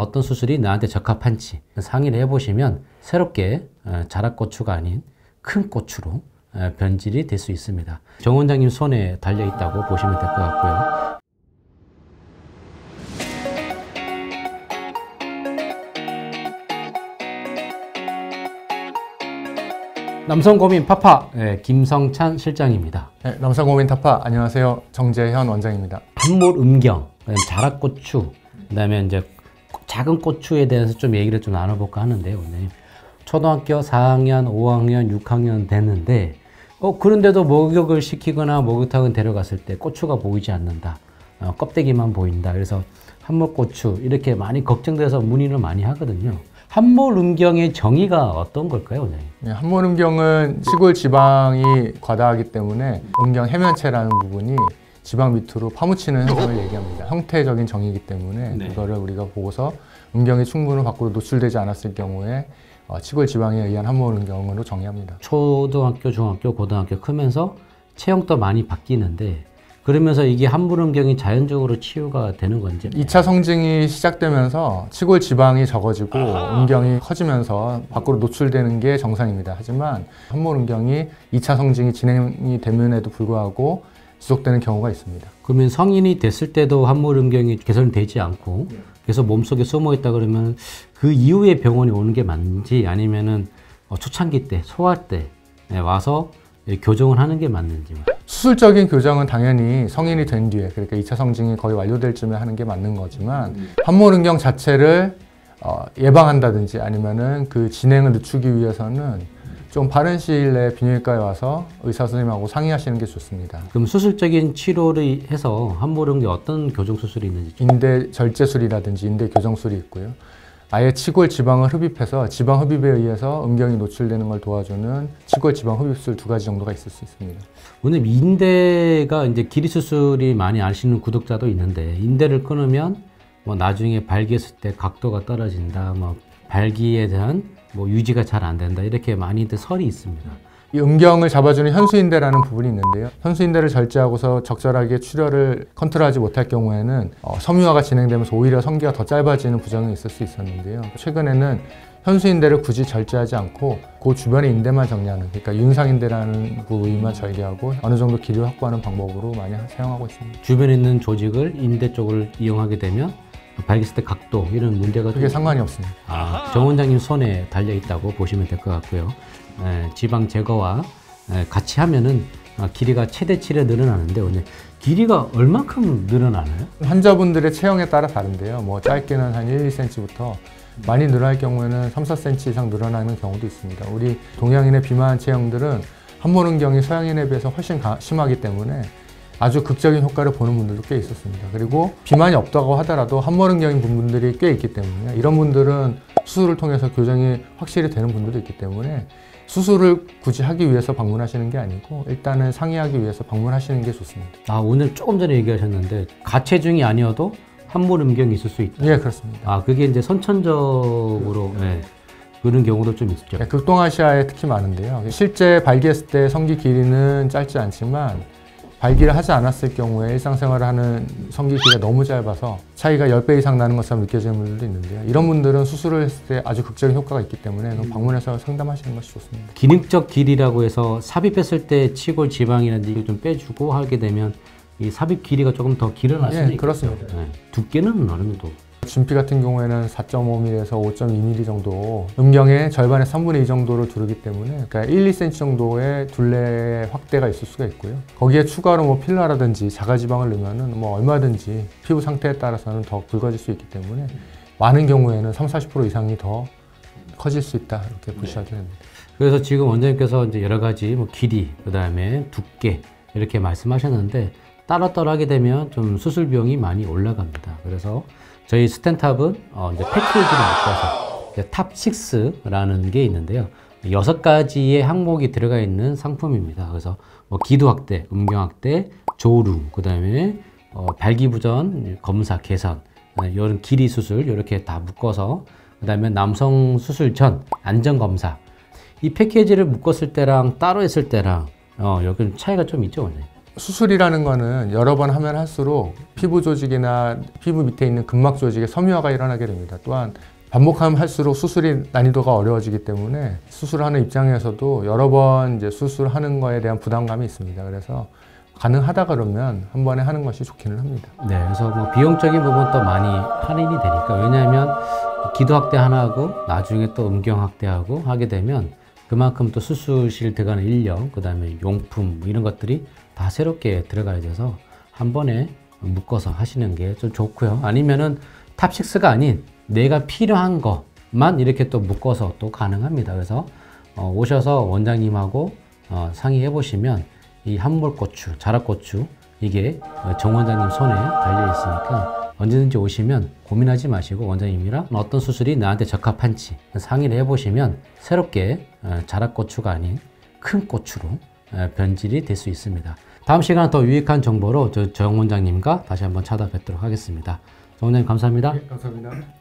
어떤 수술이 나한테 적합한지 상의를 해보시면 새롭게 자락고추가 아닌 큰 고추로 변질이 될 수 있습니다. 정 원장님 손에 달려있다고 보시면 될 것 같고요. 남성고민 파파 김성찬 실장입니다. 네, 남성고민 타파 안녕하세요. 정재현 원장입니다. 함몰 음경, 자락고추, 그다음에 이제 작은 고추에 대해서 좀 얘기를 좀 나눠볼까 하는데요. 오늘 초등학교 4학년, 5학년, 6학년 됐는데 그런데도 목욕을 시키거나 목욕탕을 데려갔을 때 고추가 보이지 않는다. 껍데기만 보인다. 그래서 함몰고추 이렇게 많이 걱정돼서 문의를 많이 하거든요. 함몰 음경의 정의가 어떤 걸까요, 원장님? 네, 함몰 음경은 시골 지방이 과다하기 때문에 음경 해면체라는 부분이 지방 밑으로 파묻히는 현상을 얘기합니다. 형태적인 정의이기 때문에 그거를 우리가 보고서 음경이 충분히 밖으로 노출되지 않았을 경우에 시골 지방에 의한 함몰 음경으로 정의합니다. 초등학교, 중학교, 고등학교 크면서 체형도 많이 바뀌는데 그러면서 이게 함몰 음경이 자연적으로 치유가 되는 건지 2차 성징이 시작되면서 시골 지방이 적어지고 음경이 커지면서 밖으로 노출되는 게 정상입니다. 하지만 함몰 음경이 2차 성징이 진행이 되면에도 불구하고 지속되는 경우가 있습니다. 그러면 성인이 됐을 때도 함몰 음경이 개선되지 않고 계속 몸속에 숨어 있다 그러면 그 이후에 병원에 오는 게 맞는지 아니면은 초창기 때, 소아 때 와서 교정을 하는 게 맞는지. 수술적인 교정은 당연히 성인이 된 뒤에, 그러니까 2차 성징이 거의 완료될 쯤에 하는 게 맞는 거지만 함몰 음경 자체를 예방한다든지 아니면은 그 진행을 늦추기 위해서는 좀 빠른 시일 내에 비뇨기과에 와서 의사 선생님하고 상의하시는 게 좋습니다. 그럼 수술적인 치료를 해서 함몰 음경 어떤 교정 수술이 있는지? 인대 절제술이라든지 인대 교정술이 있고요. 아예 치골 지방을 흡입해서 지방 흡입에 의해서 음경이 노출되는 걸 도와주는 치골 지방 흡입술 2가지 정도가 있을 수 있습니다. 오늘 인대가 이제 길이 수술이 많이 아시는 구독자도 있는데 인대를 끊으면 뭐 나중에 발기했을 때 각도가 떨어진다, 뭐 발기에 대한 뭐 유지가 잘 안 된다 이렇게 많이들 설이 있습니다. 이 음경을 잡아주는 현수인대라는 부분이 있는데요. 현수인대를 절제하고서 적절하게 출혈을 컨트롤하지 못할 경우에는 섬유화가 진행되면서 오히려 성기가 더 짧아지는 부작용이 있을 수 있었는데요. 최근에는 현수인대를 굳이 절제하지 않고 그 주변의 인대만 정리하는, 그러니까 윤상인대라는 부위만 절개하고 어느 정도 길이를 확보하는 방법으로 많이 사용하고 있습니다. 주변에 있는 조직을 인대 쪽을 이용하게 되면 발기했을 때 각도 이런 문제가 그게 상관이 없습니다. 정 원장님 손에 달려 있다고 보시면 될 것 같고요. 지방 제거와 같이 하면은 길이가 최대치로 늘어나는데 오늘 길이가 얼마큼 늘어나나요? 환자분들의 체형에 따라 다른데요. 뭐 짧게는 한 1, 2cm부터 많이 늘어날 경우에는 3, 4cm 이상 늘어나는 경우도 있습니다. 우리 동양인의 비만 체형들은 함몰 음경이 서양인에 비해서 훨씬 심하기 때문에 아주 극적인 효과를 보는 분들도 꽤 있었습니다. 그리고 비만이 없다고 하더라도 함몰 음경인 분들이 꽤 있기 때문에 이런 분들은 수술을 통해서 교정이 확실히 되는 분들도 있기 때문에 수술을 굳이 하기 위해서 방문하시는 게 아니고 일단은 상의하기 위해서 방문하시는 게 좋습니다. 오늘 조금 전에 얘기하셨는데 가체중이 아니어도 함몰 음경이 있을 수 있다. 예, 그렇습니다. 그게 이제 선천적으로 그런 경우도 좀 있죠. 네, 극동아시아에 특히 많은데요. 실제 발기했을 때 성기 길이는 짧지 않지만 발기를 하지 않았을 경우에 일상생활을 하는 성기 길이가 너무 짧아서 차이가 10배 이상 나는 것처럼 느껴지는 분들도 있는데요. 이런 분들은 수술을 했을 때 아주 극적인 효과가 있기 때문에 방문해서 상담하시는 것이 좋습니다. 기능적 길이라고 해서 삽입했을 때 치골 지방이라든지 이걸 좀 빼주고 하게 되면 이 삽입 길이가 조금 더 길어날 수도 있겠죠. 그렇습니다. 두께는 어느 정도? 진피 같은 경우에는 4.5mm에서 5.2mm 정도, 음경의 절반의 3분의 2 정도를 두르기 때문에 그러니까 1, 2cm 정도의 둘레 확대가 있을 수가 있고요. 거기에 추가로 뭐 필러라든지 자가지방을 넣으면은 뭐 얼마든지 피부 상태에 따라서는 더 굵어질 수 있기 때문에 많은 경우에는 30-40% 이상이 더 커질 수 있다 이렇게 보셔도 됩니다. 그래서 지금 원장님께서 이제 여러 가지 뭐 길이, 그 다음에 두께 이렇게 말씀하셨는데 따로따로 하게 되면 좀 수술 비용이 많이 올라갑니다. 그래서 저희 스텐탑은 이제 패키지를 묶어서 탑6라는 게 있는데요. 6가지의 항목이 들어가 있는 상품입니다. 그래서 뭐 기도 확대, 음경 확대, 조루, 그 다음에 발기부전 검사 개선, 이런 길이 수술 이렇게 다 묶어서 그 다음에 남성 수술 전 안전 검사, 이 패키지를 묶었을 때랑 따로 했을 때랑 여기 차이가 좀 있죠, 원장님? 수술이라는 거는 여러 번 하면 할수록 피부 조직이나 피부 밑에 있는 근막 조직에 섬유화가 일어나게 됩니다. 또한 반복하면 할수록 수술이 난이도가 어려워지기 때문에 수술하는 입장에서도 여러 번 이제 수술하는 거에 대한 부담감이 있습니다. 그래서 가능하다 그러면 한 번에 하는 것이 좋기는 합니다. 네, 그래서 뭐 비용적인 부분도 많이 할인이 되니까, 왜냐하면 기도 확대 하나 하고 나중에 또 음경 확대하고 하게 되면 그만큼 또 수술실 들어가는 인력, 그 다음에 용품 뭐 이런 것들이 다 새롭게 들어가야 돼서 한 번에 묶어서 하시는 게 좀 좋고요. 아니면은 탑6가 아닌 내가 필요한 것만 이렇게 또 묶어서 또 가능합니다. 그래서 오셔서 원장님하고 상의해 보시면 이 함몰고추, 자락고추 이게 정 원장님 손에 달려 있으니까 언제든지 오시면 고민하지 마시고 원장님이랑 어떤 수술이 나한테 적합한지 상의를 해보시면 새롭게 자락고추가 아닌 큰 고추로 변질이 될 수 있습니다. 다음 시간은 더 유익한 정보로 정 원장님과 다시 한번 찾아뵙도록 하겠습니다. 정 원장님 감사합니다. 네, 감사합니다.